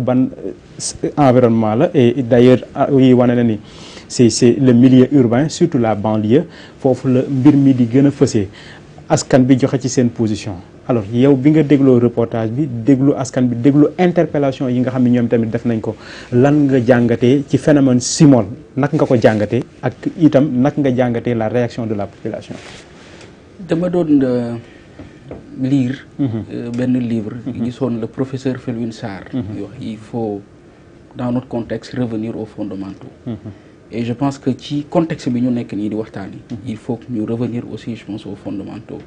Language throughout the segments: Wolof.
ban environnement la et d'ailleurs yi wane na ni c'est le milieu urbain surtout la banlieue foofu la mbir mi di gën a fësee askan bi joxe ci seen position. alors yow bi nga dégloo reportage bi déglu askan bi déglu interpellation yi nga xam ne ñoom tamit def nañ ko lan nga jàngatee ci phénomène Simol nak nga ko jàngatee ak itam nak nga jàngatee la réaction de la population. dama doon lire benn livre gisoon le professeur Felwine Sarr wax il faut dans notre contexte revenir aux fondamentaux. Et je pense que ci contexte bi ñu nekk nii di waxtaani il faut que ñu revenir aussi je pense aux fondamentaux.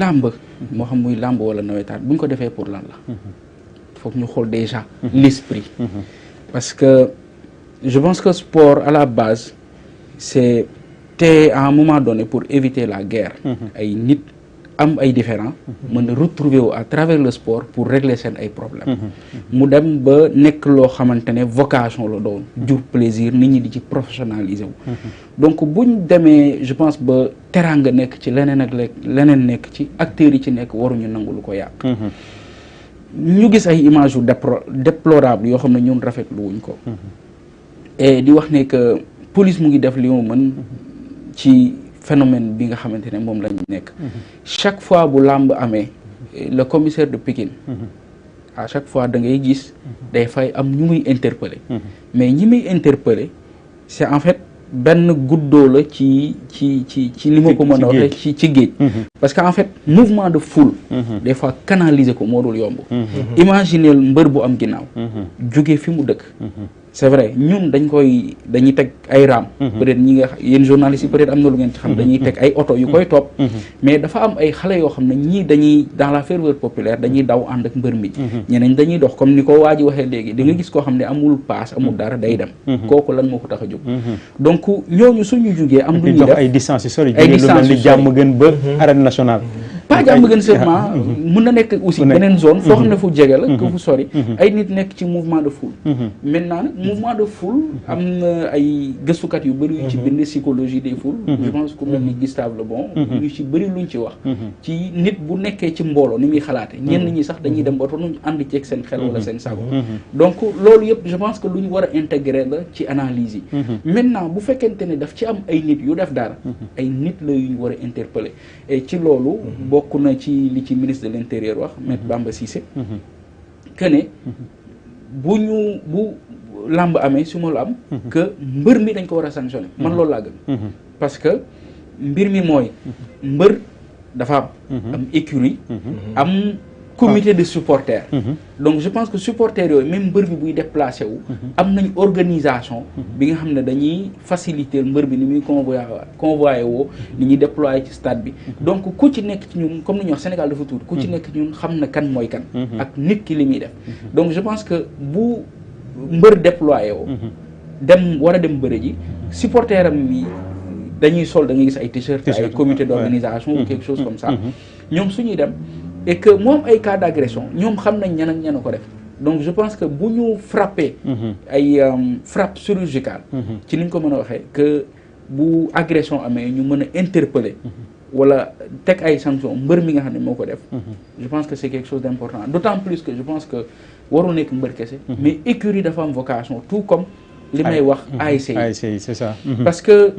làmb moo xam muy làmb wala nawetaan bu ñu ko defee pour lan la. foog ñu xool déjà l'esprit. parce que je pense que sport à la base c'était à un moment donné pour éviter la guerre. ay nit am ay différends mën a retrouver wu à travers le sport pour régler seen ay problèmes. mu dem ba nekk loo xamante ne vocation la doon jur plaisir nit ñi di ci professionnaliser wu. donc buñ demee je pense ba teraanga nekk ci leneen ak leneen nekk ci acteurs yi ci nekk waruñu nangu lu ko yàq. ñu gis ay images yu déplorable yoo xam ne ñun rafetlu wuñ ko. et di wax ne que police mu ngi def li mu mën ci phénomène bi nga xamante ne moom lañ nekk. chaque fois bu làmb amee le commissaire de Pikine à chaque fois da ngay gis day fay am ñu muy interpeller. mais ñi muy interpeller c'est en fait benn guddoo la ci li ma ko mën a waxee ci géej. parce que en fait mouvement de foule des fois canaliser ko moo dul yomb. imaginez mbër bu am ginnaaw jóge fi mu dëkk. c'est vrai ñun dañuy teg ay raam. peut-être ñi nga yéen journalistes yi peut-être am na lu ngeen ci xam dañuy teg ay oto yu koy topp. mais dafa am ay xale yoo xam ne ñii dañuy dans la ferveur populaire dañuy daw ànd ak mbër mi. ñeneen dañuy dox comme ni ko waa ji waxee léegi di nga gis koo xam ne amul paas amul dara day dem. kooku lan moo ko tax a jóg. donc ñooñu suñu jugee am lu ñuy def ay distance yu sori. ay distance yu sori jàmm gën ba arène nationale. pas jàmm gën seulement mën na nekk aussi beneen zone foo xam ne fu jege la que fu sori ay nit nekk ci mouvement de foule. maintenant nag mouvement de foule am na ay gëstukat yu bëri yu ci bind psychologie des foules. je pense ku mel ni Gustave Le Bon yu ci bëri luñ ci wax ci nit bu nekkee ci mbooloo ni muy xalaate ñenn ñi sax dañuy dem ba nuñ ànd ceeg seen xel wala seen sago. donc loolu yëpp je pense que lu ñu war a intégrer la ci analyse yi. maintenant bu fekkente ne daf ci am ay nit yu def dara ay nit la yu ñu war a interpeller et ci loolu bokk na ci li ci ministre de l'intérieur wax Maître Bamba Cissé que ne bu làmb amee su ma la am que mbër mi dañ ko war a sanctionner man loolu laa gëm parce que mbir mi mooy mbër dafa am écurie am comité de supporters. Donc je pense que supporters yooyu même mbër bi buy déplacé wu am nañ organisation bi nga xam ne dañuy faciliter mbër bi ni muy convoyé woo ni ñuy déployer ci stade bi. Donc ku ci nekk ci ñun comme ni ñuy wax Sénégal dafa tuuti ku ci nekk ci ñun xam na kan mooy kan ak nit ki li muy def. Donc je pense que bu mbër déployé woo dem war a dem bëre ji supporter am yi dañuy sol da ngay gis ay t-shirt ay comité d'organisation ou quelque chose comme ça ñoom suñuy dem et que moom ay cas d'agression ñoom xam nañ ñan ak ñan ko def. Donc je pense que bu ñu frappé ay frappe chirurgicale ci li ñu ko mën a waxee que bu agression amee ñu mën a interpeller wala teg ay sanctions mbër mi nga xam ne moo ko def. Je pense que c'est quelque chose d'important d'autant plus que je pense que warul nekk mbër kese mais écurie dafa am vocation tout comme li may wax ASC yi c'est ça. parce que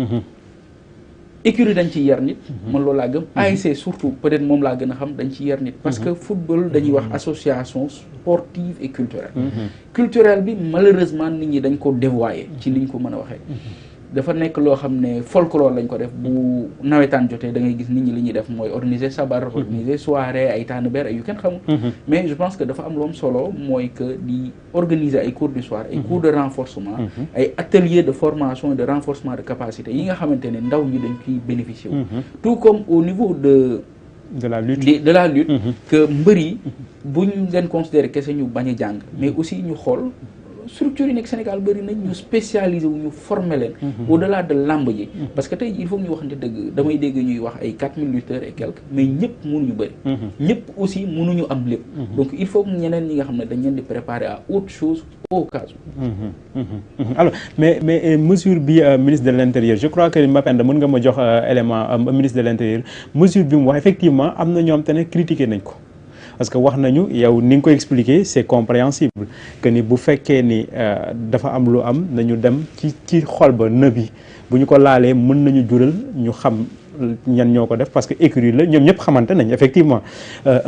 écurie dañ ci yar nit man loolu laa gëm ASC surtout peut-être moom laa gën a xam dañ ci yar nit parce que football dañuy wax association sportive et culturelle culturelle bi malheureusement nit ñi dañ ko dévoyer ci liñ ko mën a waxee dafa nekk loo xam ne folklore lañ ko def bu nawetaan jotee da ngay gis nit ñi li ñuy def mooy organiser sabar organiser soirée ay tànnbeer ay yu kenn xamul mais je pense que dafa am lu am solo mooy que di organiser ay cours du soir ay cours de renforcement ay ateliers de formation et de renforcement de capacité yi nga xamante ne ndaw ñi dañ ciy bénéficier wu tout comme au niveau de la lutte que mbër yi buñ leen considérer kese ñu bañ a jàng mais aussi ñu xool structure yi nekk Sénégal bëri nañ ñu spécialisé wu ñu former leen au-delà de lamb ji parce que tey il faut ñu waxante dëgg damay dégg ñuy wax ay 4000 lutteurs et quelques mais ñëpp mënuñu bëri ñëpp aussi mënuñu am lépp donc il faut que ñeneen ñi nga xam ne dañ leen di préparer à autre chose au cas où alors mais mesure bi ministre de l'intérieur je crois que Mapenda mën nga ma jox élément ministre de l'intérieur mesure bi mu wax effectivement am na ñoom te ne critiqué nañ ko parce que wax nañu yow ni nga ko expliquer c'est compréhensible que ni bu fekkee ni dafa am lu am nañu dem ci xol ba nëb yi bu ñu ko laalee mën nañu jural ñu xam ñan ñoo ko def parce que écurie la ñoom ñëpp xamante nañ effectivement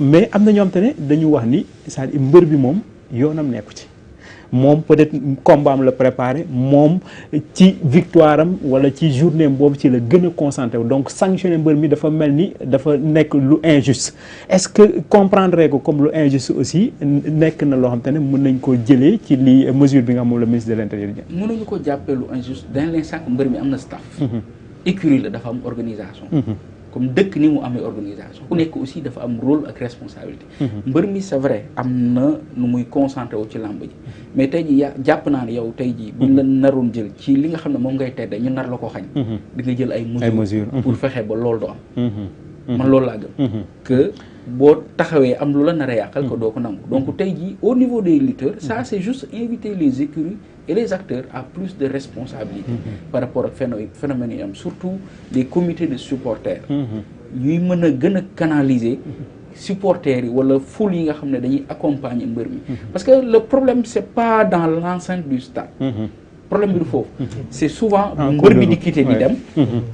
mais am na ñoo xamante ne dañu wax ni c'est-à-dire mbër bi moom yoonam nekku ci moom peut-être combat am la préparé moom ci victoire am wala ci journée boobu ci la gën a concentré wu donc sanctionner mbër mi dafa mel ni dafa nekk lu injuste est-ce que comprendre ko comme lu injuste aussi nekk na loo xam te ne mën nañ koo jëlee ci li mesure bi nga xam moom le ministre de l'intérieur jël. mënuñu ko jàppee lu injuste dans l'instant que mbër mi am na staff. écurie la dafa am organisation. comme dëkk ni mu amee organisation ku nekk aussi dafa am rôle ak responsabilité. mbër mi c'est vrai am na nu muy concentré wu ci làmb ji mais tey jii jàpp naa ne yow tey jii buñ la naroon jël ci li nga xam ne moom ngay tedde ñu nar la ko xañ di nga jël ay mesures pour fexe ba loolu do am man loolu laa gëm que boo taxawee am lu la nar a yàqal ko doo ko nangu donc tey jii au niveau des lutteurs ça c'est juste inviter les écuries et les acteurs à plus de responsabilité par rapport ak phénomène yi am surtout les comités de supporters ñuy mën a gën a canaliser supporters yi wala foule yi nga xam ne dañuy accompagner mbër mi parce que le problème c'est pas dans l'enceinte du stade problème bi du foofu c'est souvent mbër bi di quitter di dem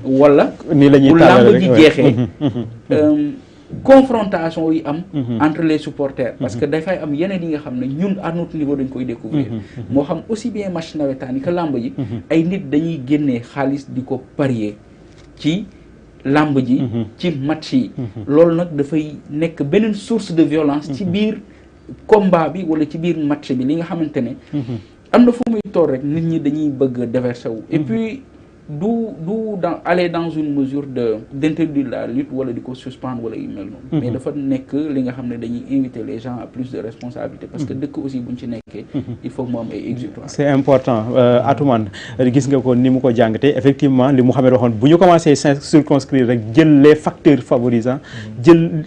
wala bu làmb ji jeexee confrontation yi am entre les supporters parce que dafay am yeneen yi nga xam ne ñun à notre niveau dañ koy découvrir moo xam aussi bien match nawetaan yi que làmb ji ay nit dañuy génnee xaalis di ko parier ci làmb ji ci match yi loolu nag dafay nekk beneen source de violence ci biir combat bi wala ci biir match bi li nga xamante ne am na fu muy toll rek nit ñi dañuy bëgg déverser wu et puis du aller dans une mesure d'interdire la lutte wala di ko suspendre wala yu mel noonu mais dafa nekk li nga xam ne dañuy inviter les gens à plus de responsabilité parce que dëkk aussi buñ ci nekkee il faut que mu am ay exutoire c'est important Atoumane gis nga ko ni mu ko jàngatee effectivement li Mouhamed waxoon bu ñu commencé circonscrire rek jël les facteurs favorisants jël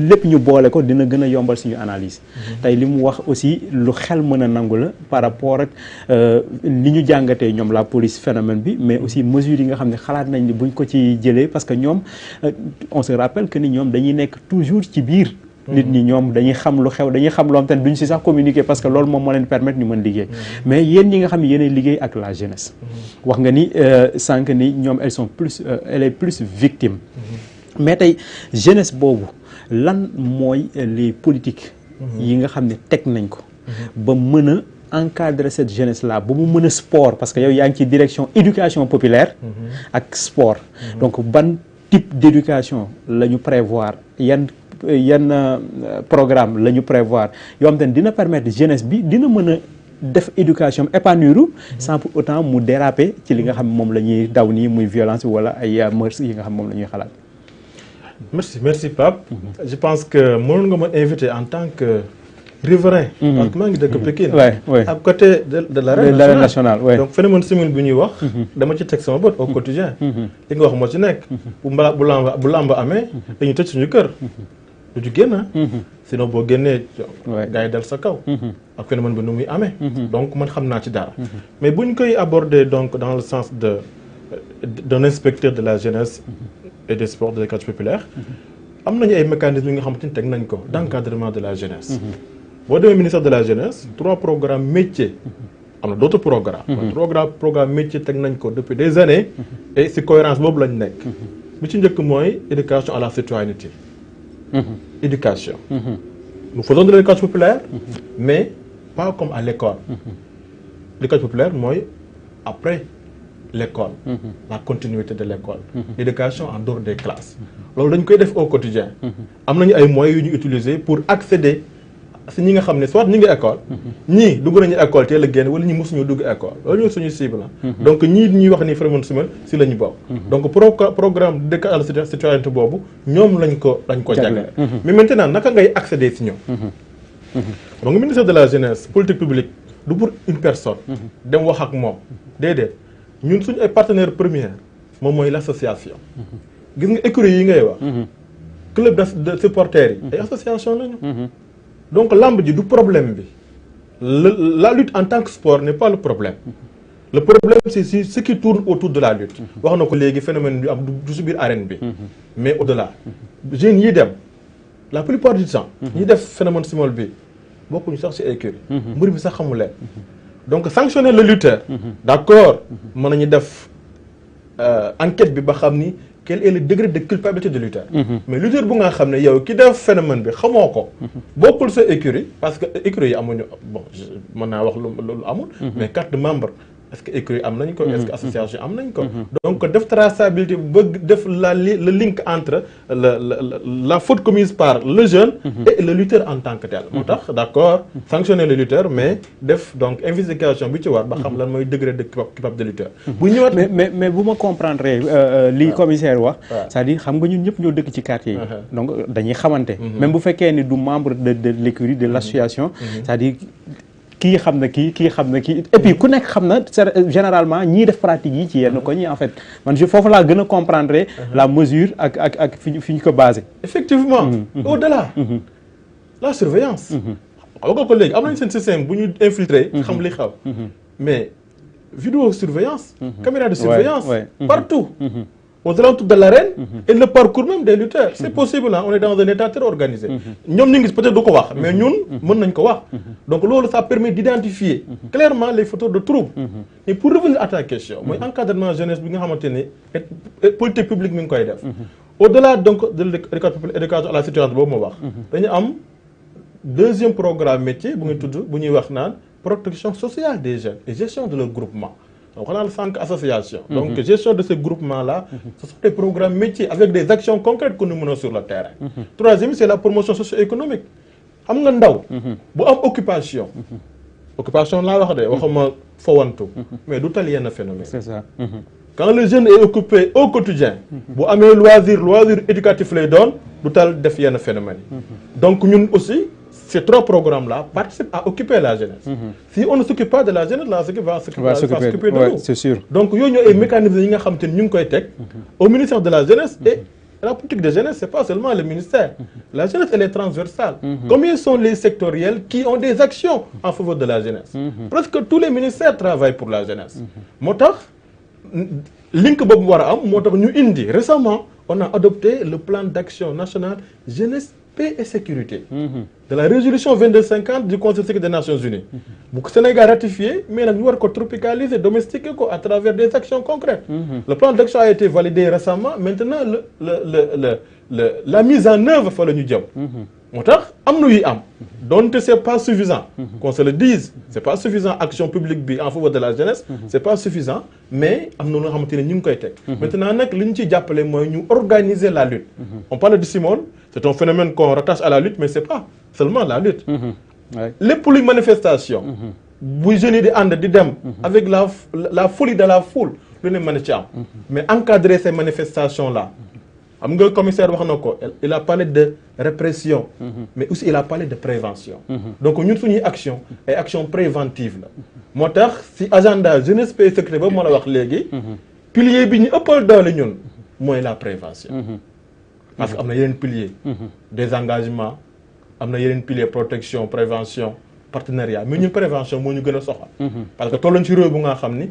lépp ñu boole ko dina gën a yombal suñu analyse tey li mu wax aussi lu xel mën a nangu la par rapport ak li ñu jàngatee ñoom la police phénomène bi mais aussi mesures yi nga xam ne xalaat nañ ni buñ ko ci jëlee parce que ñoom on se rappelle que ni ñoom dañuy nekk toujours ci biir nit ñi ñoom dañuy xam lu xew dañuy xam loo xam te ne duñ si sax communiquer parce que loolu moom moo leen permettre ñu mën liggéey mais yéen ñi nga xam ne yéenay liggéey ak la jeunesse wax nga ni sànq ni ñoom elle est plus victime mais tey jeunesse boobu lan mooy les politiques yi nga xam ne teg nañ ko ba mën a encadrer cette jeunesse là ba mu mën a sport parce que yow yaa ngi ci direction éducation populaire ak sport donc ban type d'éducation la ñu prévoir yan programme la ñu prévoir yoo xam te ne dina permettre jeunesse bi dina mën a def éducation épanouir sans pour autant mu déraper ci li nga xam moom la ñuy daw nii muy violence wala ay mœurs yi nga xam moom la ñuy xalaat. merci Pape. Je pense que mënoon nga ma inviter en tant que riverain. parce que maa ngi dëkk Pikine. à côté de l'arène nationale. donc phénomène simil bi ñuy wax. dama ci teg sama bët au quotidien. li nga wax moo ci nekk. bu làmb amee dañuy tëj suñu kër. du ci génn. sinon boo génnee. gars yi dal sa kaw. ak phénomène bi nu muy amee. donc man xam naa ci dara. mais buñ koy aborder donc dans le sens d'un inspecteur de la jeunesse et des sports de l'éducation populaire. am nañu ay mécanismes yi nga xamante ni teg nañ ko d'encadrement de la jeunesse. boo demee ministère de la jeunesse 3 programmes métiers am na d'autres programmes. 3 programmes métiers teg nañ ko depuis des années. et ci cohérence boobu lañ nekk. bi ci njëkk mooy éducation à la citoyenneté. éducation. nous faisons de l'éducation populaire. mais pas comme à l'école. l'éducation populaire mooy après l'école. la continuité de l'école. l'éducation en dehors des classes. loolu dañ koy def au quotidien. am nañu ay moyens yu ñu utiliser pour accéder si ñi nga xam ne soit ñu ngi école. ñii dugg nañu école teel a génn wala ñi mosuñu dugg école loolu ñooy suñu cible la. donc ñii ñuy wax ni phénomène simil si la ñu bokk. donc programme d'éducation à la citoyenneté boobu ñoom lañ ko jagleel. mais maintenant naka ngay accéder si ñoom. donc ministère de la jeunesse politique publique du pour une personne. dem wax ak moom déedéet ñun suñu ay partenaires premiers moom mooy l'association. gis nga écurie yi ngay wax. club de supporters yi. ay association lañu. donc lamb ji du problème bi la lutte en tant que sport n'est pas le problème. le problème c'est ce qui tourne autour de la lutte. wax na ko léegi phénomène bi am du si biir arène bi. mais au-delà jeunes yi dem la plupart du temps ñi def phénomène simol bi bokkuñu sax ci écurie mbir bi sax xamu leen donc sanctionner le lutteur d'accord mën nañu def enquête bi ba xam ni quel est le degré de culpabilité du lutteur mais lutteur bu nga xam ne yow ki def phénomène bi xamoo ko bokkul sa écurie parce que écurie yi amuñu bon mën naa wax loolu amul mais carte de membre est-ce que écurie am nañ ko est-ce que association am nañ ko donc def traçabilité bëgg def le link entre la faute commise par le jeune et le lutteur en tant que tel moo tax d'accord sanctionner le lutteur mais def donc investigation bi ci war ba xam lan mooy degré de culpabilité de lutteur bu ñëwaat mais bu ma comprendre li commissaire wax c'est-à-dire xam nga ñun ñëpp ñoo dëkk ci quartier yi donc dañuy xamante même bu fekkee ni du membre de l'écurie de l'association c'est-à-dire kii xam na kii xam na kii et puis ku nekk xam na généralement ñii def pratique yi ci yenn ko ñi en fait man foofu laa gën a comprendre la mesure ak fi ñu ko basé. effectivement au-delà la surveillance xam nga ko léegi am nañ seen système bu ñu infiltrer xam li xaw mais vidéo surveillance caméra de surveillance partout aux alentours de l'arène et le parcours même des lutteurs c'est possible on est dans un état très organisé ñoom ñu ngi peut-être du ko wax mais ñun mën nañ ko wax donc loolu ça permet d'identifier clairement les fauteurs de trouble et pour revenir à ta question mooy encadrement jeunesse bi nga xamante ne politique publique mi ngi koy def au-delà donc de l'éducation à la citoyenneté boobu ma wax dañu am deuxième programme métier bu ngi tudd bu ñuy wax naan protection sociale des jeunes et gestion de leur groupement donc on a le 5 associations. Donc gestion de ce groupement-là, ce sont des programmes métiers avec des actions concrètes que nous menons sur le terrain. Troisième, c'est la promotion socio-économique. Am nga ndaw bu am occupation. Occupation laa wax de waxuma fawantu mais du tal yenn phénomène. C'est ça. Quand le jeune est occupé au quotidien bu amee loisir éducatif lay doon du tal def yenn phénomène. Donc ñun aussi ces trois programmes-là participent à occuper la jeunesse. Si on ne s'occupe pas de la jeunesse, la jeunesse va s'occuper de nous. C'est sûr. Donc yooyu ñoo ay mécanismes yi nga xam te ñu ngi koy teg au ministère de la jeunesse et la politique de jeunesse c'est pas seulement le ministère. La jeunesse elle est transversale. Combien sont les sectoriels qui ont des actions en faveur de la jeunesse? Presque tous les ministères travaillent pour la jeunesse. Moo tax link boobu war a am moo tax ñu indi récemment on a adopté le plan d'action national jeunesse paix et sécurité de la résolution 2250 du Conseil de sécurité des Nations Unies bu ko Sénégal ratifié mais nag ñu war ko tropicaliser domestiquer ko à travers des actions concrètes le plan d'action a été validé récemment maintenant la mise en œuvre fa la ñu jëm moo tax am na yuy am donte c'est pas suffisant qu'on se le dise c'est pas suffisant action publique bi en faveur de la jeunesse c'est pas suffisant mais am na lu nga xamante ne ñu ngi koy teg maintenant nag li ñu ciy jàppale mooy ñu organiser la lutte on parle de simol c'est un phénomène qu'on rattache à la lutte mais c'est pas seulement la lutte lépp luy manifestation bu jeunes yi di ànd di dem avec la folie de la foule lu ne mën a ci am mais encadrer ces manifestations là xam nga commissaire wax na ko il a parlé de répression mais aussi il a parlé de prévention donc ñun suñuy action ay action préventive la moo tax si agenda jeunesse paix et sécurité ba moo la wax léegi pilier bi ñu ëppal doole ñun mooy la prévention parce que am na yeneen pilier des engagements am na yeneen pilier protection prévention partenariat mais ñun prévention moo ñu gën a soxal parce que tolluñ ci réew bu nga xam ni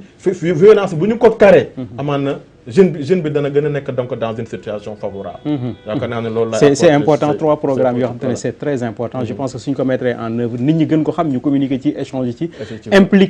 violence bu ñu ko carré amaan na jeune bi dana gën a nekk donc dans une situation favorable yaakaar naa ne loolu la c'est important trois programmes yoo xam te ne c'est très important je pense que suñ ko mettre en œuvre nit ñi gën ko xam ñu communiquer ci échanger ci impliquer